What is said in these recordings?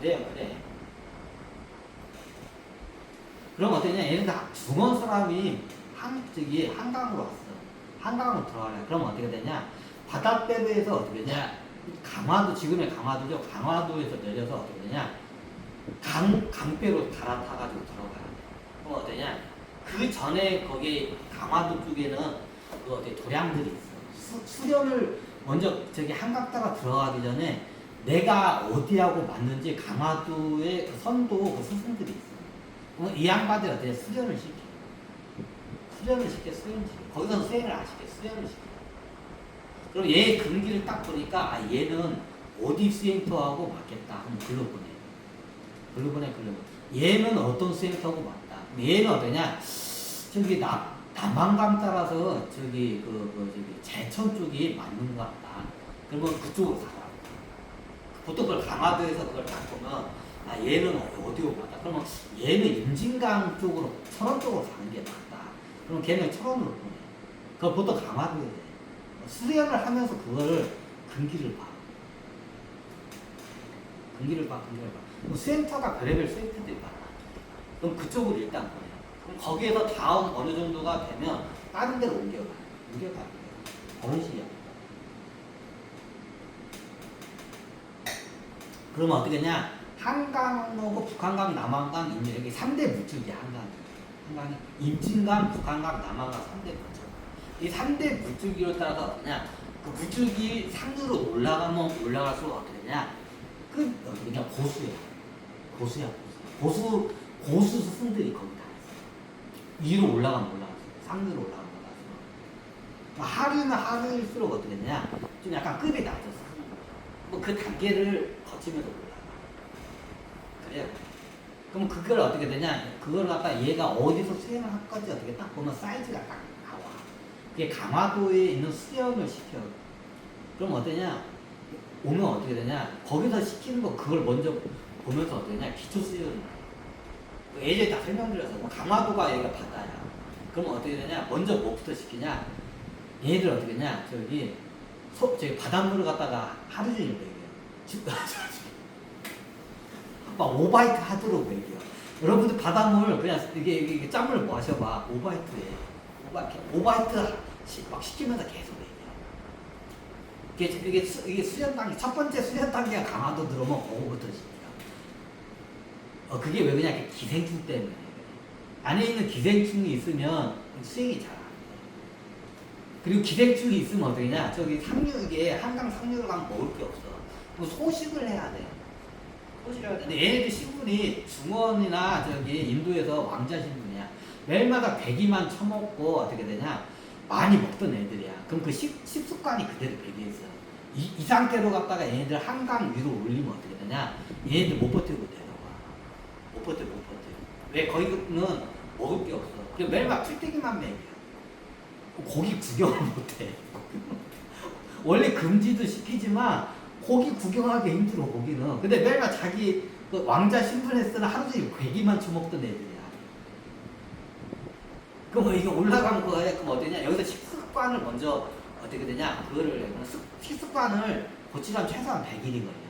그래요, 그래. 그럼 어떠냐? 얘는 다 중원 사람이 한강으로 왔어. 한강으로 들어가래. 그럼 어떻게 되냐? 바닷대로에서 어떻게 되냐? 강화도, 지금의 강화도죠. 강화도에서 내려서 어떻게 되냐? 강배로 갈아타가지고 들어가야 돼. 그럼 어떠냐? 그 전에 거기 강화도 쪽에는 그 어디 도량들이 있어. 수련을 먼저 저기 한강다가 들어가기 전에 내가 어디하고 맞는지 강화도의 그 선도 그 스승들이 있어. 그럼 이 양반들 어떻게 수련을 시켜? 수련을 시켜. 거기서 수행을 안 시켜. 수련을 시켜. 그럼 얘 근기를 딱 보니까 아 얘는 어디 수행터하고 맞겠다 하면 글로 보내. 글로 보내. 얘는 어떤 수행터하고 맞다. 얘는 어떠냐? 저기 남한강 따라서 저기 저기 제천 쪽이 맞는 것 같다. 그러면 그쪽으로 가라. 보통 그걸 강화도에서 그걸 딱 보면 아 얘는 어디로 맞다. 그러면 얘는 임진강 쪽으로 철원 쪽으로 가는 게 맞다. 그럼 걔는 철원으로 보내. 그걸 보통 강화도에 돼. 수련을 하면서 그거를 근기를 봐. 근기를 봐. 그럼 수행터가 별의별 수행터들이 많아. 그럼 그쪽으로 일단 보내. 그럼 거기에서 다음 어느 정도가 되면 다른 데로 옮겨가. 어느 시기야. 그러면 어떻게 되냐? 한강하고 북한강, 남한강, 임진 여기 3대 물줄기야. 한강이 임진강, 북한강, 남한강 3대 물줄기. 이 3대 물줄기로 따라서 어떠냐? 그 물줄기 상류로 올라가면 올라갈수록 어떻게 되냐? 그냥 고수야. 고수 스승들이 거기 다 있어. 위로 올라가면 올라갔어. 상류로 올라가면 올라갔어. 하류는 하류일수록 어떻게 되냐? 좀 약간 급이 낮았어. 뭐 그 단계를 거치면서 올라가. 그래요. 그럼 그걸 어떻게 되냐? 그걸 갖다 얘가 어디서 수행을 할 건지 어떻게 딱 보면 사이즈가 딱 나와. 그게 강화도에 있는 수련을 시켜. 그럼 어떠냐? 오면 어떻게 되냐? 거기서 시키는 거 그걸 먼저 보면서 어떻게 되냐? 기초 수련을. 예전에 다 설명드려서 뭐 강화도가 얘가 바다야. 그럼 어떻게 되냐? 먼저 뭐부터 시키냐? 얘들 어떻게 되냐? 저기 바닷물을 갖다가 하루 종일 먹여. 막 5바이트 하도록 먹여. 여러분들 바닷물 그냥 이게 짠물 마셔봐. 5바이트에. 5바이트 막 시키면서 계속 먹여. 이게 수련 단계, 첫 번째 수련 단계가 강화도 들어오면 그거부터 시켜. 그게 왜 그냥 기생충 때문에. 안에 있는 기생충이 있으면 수행이 잘 안 돼. 그리고 기생충이 있으면 어떠냐? 저기 상류에 한강 상류를 가면 먹을 게 없어. 뭐 소식을 해야 돼. 근데 얘네들 신분이 중원이나 저기 인도에서 왕자 신분이야. 매일마다 배기만 처먹고 어떻게 되냐? 많이 먹던 애들이야. 그럼 그 식습관이 그대로 배기에 있어. 이 상태로 갔다가 얘네들 한강 위로 올리면 어떻게 되냐? 얘네들 못 버티고 내려와. 못 버텨. 왜? 거기는 먹을 게 없어. 그래서 매일마다 풀떼기만 먹여. 고기 구경을 못해. 원래 금지도 시키지만 고기 구경하기 힘들어. 고기는. 근데 매일마다 자기 그 왕자 신분에서는 하루 종일 괴기만 처먹던 애들이야. 그럼 이게 올라간 거에 그럼 어떠냐? 여기서 식습관을 먼저 어떻게 되냐? 식습관을 고치려면 최소한 100일인 거예요.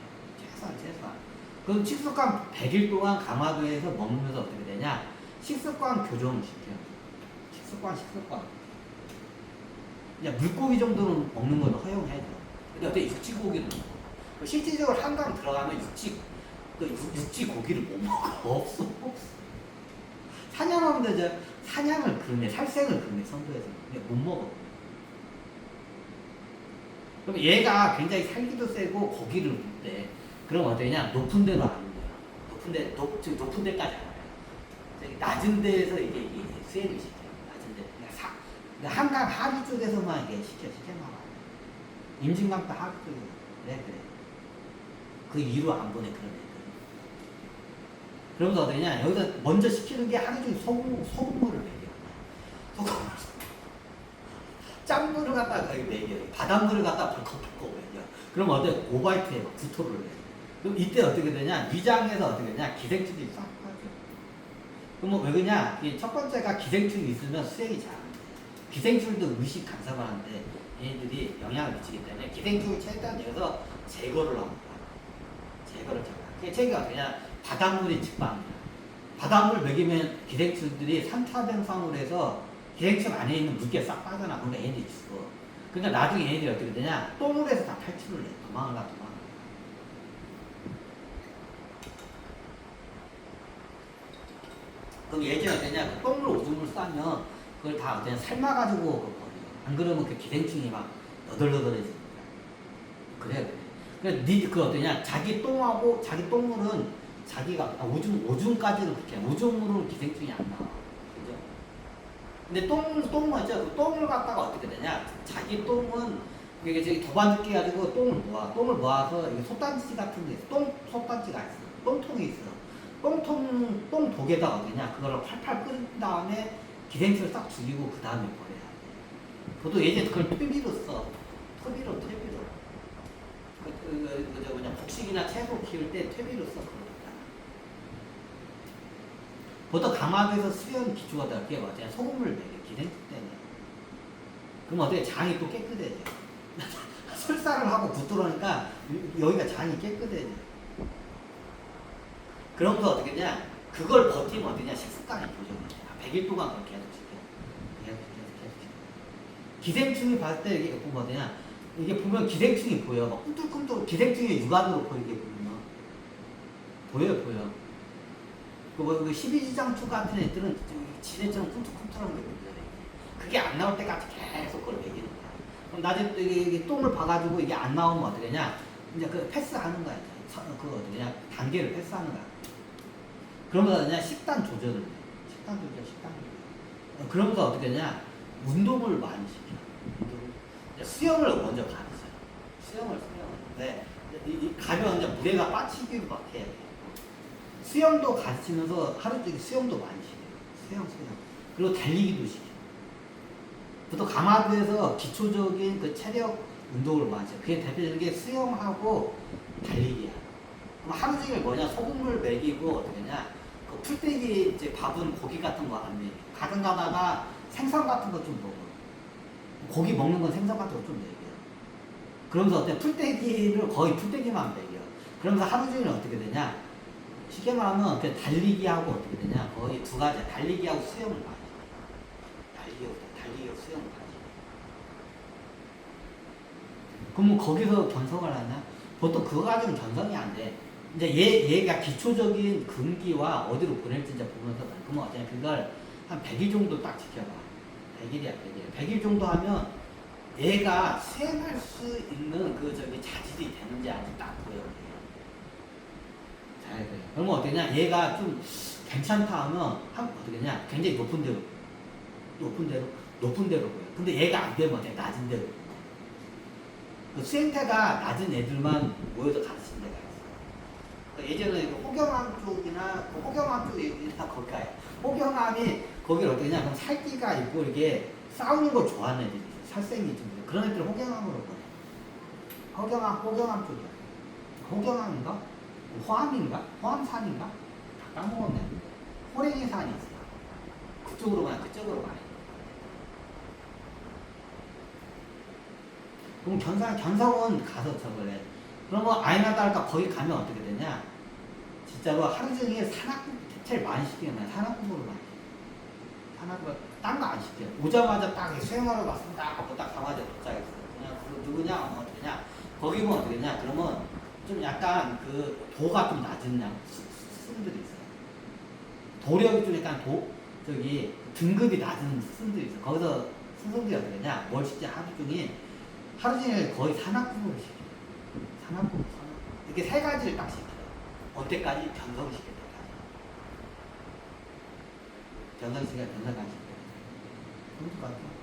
최소한. 그럼 식습관 100일 동안 강화도에서 먹으면서 어떻게 되냐? 식습관 교정을 시켜. 식습관. 그냥 물고기 정도는 먹는 건 허용해줘. 근데 어때? 육지고기는 먹어. 실질적으로 한강 들어가면 육지 고기를 못 먹어. 없어. 사냥하면 되죠. 사냥을 그러네. 살생을 그러네. 선도에서. 근데 못 먹어. 그럼 얘가 굉장히 살기도 세고 고기를 먹대. 그럼 어떠냐? 높은 데로 안 올려요. 높은 데까지 안 와요. 낮은 데에서 이게 수행을 시켜요. 한강 하류 쪽에서만 이게 시켜놔요. 임진강도 하류 쪽에서. 그래. 그 위로 안 보내, 그런 애들. 그러면서 어떠냐? 여기서 먼저 시키는 게 하루 종일 소금물을 먹여. 짠물을 갖다가 먹여. 바닷물을 갖다가 벌컥벌컥 먹여. 그럼 어때? 오바이트에 구토를 해. 그럼 이때 어떻게 되냐? 위장에서 어떻게 되냐? 기생충이 싹 빠져. 그럼 왜 그러냐? 첫 번째가 기생충이 있으면 수행이 잘 안 돼. 기생충도 의식 간섭을 하는데 얘네들이 영향을 미치기 때문에 기생충을 최대한 여기서 제거를 합니다. 제거를 잘 그 체계가 그냥 바닷물이 직방이야. 바닷물 먹이면 기생충들이 3차 병상으로 해서 기생충 안에 있는 물기가 싹 빠져나. 그러니까 얘네들이 죽어. 그러니까 나중에 얘네들이 어떻게 되냐? 똥을 해서 다 탈출을 해. 도망을 가. 그럼 예전에 어떠냐? 그 똥물 오줌을 싸면 그걸 다 그냥 삶아가지고 버려. 안 그러면 그 기생충이 막 너덜너덜해집니다. 그래. 그래, 그 어떠냐? 자기 똥하고 자기 똥물은 자기가 오줌까지는 그렇게 오줌으로는 기생충이 안 나와. 그죠? 근데 똥 맞죠? 그 똥을 갖다가 어떻게 되냐? 자기 똥은 이게 저기 도반죽기 가지고 똥을 모아서 이게 솥단지 같은 게 있어. 솥단지가 있어. 똥통이 있어. 똥독에다가 어디냐? 그거를 팔팔 끓인 다음에 기생충을 싹 죽이고 그 다음에 버려야 돼. 저도 예전에 그걸 퇴비로 써. 퇴비로. 복식이나 채소 키울 때 퇴비로 써. 보통 강화도에서 수연 기초가 다 그게 뭐냐? 소금을 먹여. 기생충 때문에. 그럼 어떻게 장이 또 깨끗해져. 설사를 하고 붓들어오니까 여기가 장이 깨끗해져. 그러면서 어떻게 했냐? 그걸 버티면 어떠냐? 식습관이 교정이 돼. 100일 동안 그렇게 계속 시켜. 기생충이 봤을 때 이게 보면 어떠냐? 이게 보면 기생충이 보여. 막 꿈틀꿈틀 기생충이 육안으로 보이게 보면 보여. 그 12지장초 같은 애들은 지네처럼 꿈틀꿈틀한 게 보여요. 그게 안 나올 때까지 계속 그걸 먹이는 거야. 그럼 나중에 또 이게 똥을 봐가지고 이게 안 나오면 어떻게 하냐? 이제 그 패스하는 거야. 그거 어떻게 하냐? 단계를 패스하는 거야. 그러면서 그냥 식단 조절. 그러면서 어떻게 하냐? 운동을 많이 시켜. 수영을 먼저 가르쳐요. 수영을. 네. 가면 이제 물에가 빠치기로 막 해야 돼. 수영도 가르치면서 하루 종일 수영도 많이 시켜요. 수영. 그리고 달리기도 시켜요. 보통 강화도에서 기초적인 그 체력 운동을 많이 해요. 그게 대표적인 게 수영하고 달리기야. 그럼 하루 종일 뭐냐? 소금물 먹이고 어떻게 하냐? 그 풀떼기 이제 밥은 고기 같은 거 안 먹여. 가끔 가다가 생선 같은 거 좀 먹어. 고기 먹는 건 생선 같은 거 좀 먹여. 그러면서 어때? 풀떼기를 거의 풀떼기만 먹여. 그러면서 하루 종일 어떻게 되냐? 쉽게 말하면 그 달리기하고 어떻게 되냐? 거의 두 가지야. 달리기하고 수영을 많이 해. 달리기하고 수영을 많이 해. 그럼 뭐 거기서 견성을 하냐? 보통 그거 가지고는 견성이 안 돼. 이제 얘가 기초적인 금기와 어디로 보낼지 이제 보면서 그러면 어쩌냐? 그걸 한 100일 정도 딱 지켜봐. 100일이야, 100일. 100일 정도 하면 얘가 수행할 수 있는 그 자질이 되는지 아직 딱 보여. 잘 돼. 그러면 어떠냐? 얘가 좀 괜찮다 하면 어떻게 냐? 굉장히 높은 데로 보여. 근데 얘가 안 되면 어때? 낮은 데로. 그 수행태가 낮은 애들만 모여서 가르치는 데가 있어. 예전에 호경암 쪽이나 거기 가요. 호경암이 거기를 어떻게 냐? 그럼 살기가 있고 이렇게 싸우는 걸 좋아하는 애들이 있어. 살생이 좀 그런 애들을 호경암으로 보내. 호경암 쪽이야. 호경암인가? 호암인가? 호암산인가? 다 까먹었네. 호랭이산이 있어. 그쪽으로 가요. 그럼 견성은 가서 저거래. 그러면 아이나다 할까 거기 가면 어떻게 되냐? 진짜로 하루 종일 산악국 제일 많이 시키는 거야. 산악국으로 많이. 산악국 딴 거 안 시켜. 오자마자 딱 수영하러 왔습니다. 하고 딱 가마자 도착했어. 그냥 그 누구냐? 어떻게냐? 거기 보면 어떻게냐? 그러면 좀 약간 그 도가 좀 낮은 스승들이 있어요. 도력이 좀 약간 등급이 낮은 스승들이 있어요. 거기서 스승들이 어떻게 하냐? 뭘 시켜 하루 종일 거의 산악국으로 시켜요. 이렇게 세 가지를 딱 시켜요. 언제까지? 견성시킬 때까지. 견성까지 시켜요. 그럴 것 같아요.